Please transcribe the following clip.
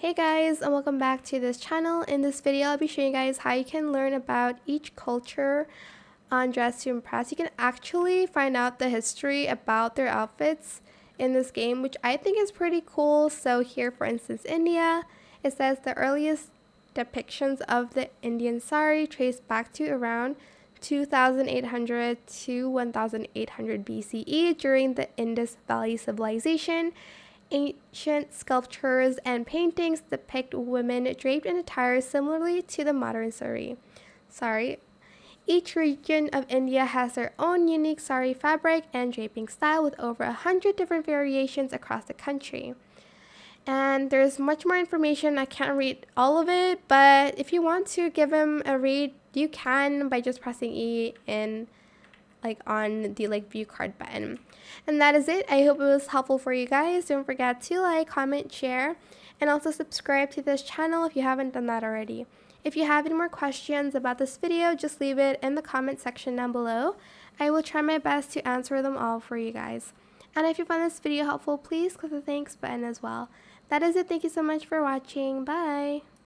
Hey guys, and welcome back to this channel. In this video, I'll be showing you guys how you can learn about each culture on Dress to Impress. You can actually find out the history about their outfits in this game, which I think is pretty cool. So here, for instance, India, it says the earliest depictions of the Indian sari trace back to around 2800 to 1800 BCE during the Indus Valley Civilization. Ancient sculptures and paintings depict women draped in attire similarly to the modern sari. Each region of India has their own unique sari fabric and draping style with over 100 different variations across the country. And there's much more information. I can't read all of it, but if you want to give them a read, you can by just pressing E in on the view card button. And that is it. I hope it was helpful for you guys. Don't forget to like, comment, share, and also subscribe to this channel if you haven't done that already. If you have any more questions about this video, just leave it in the comment section down below. I will try my best to answer them all for you guys. And if you found this video helpful, please click the thanks button as well. That is it. Thank you so much for watching. Bye!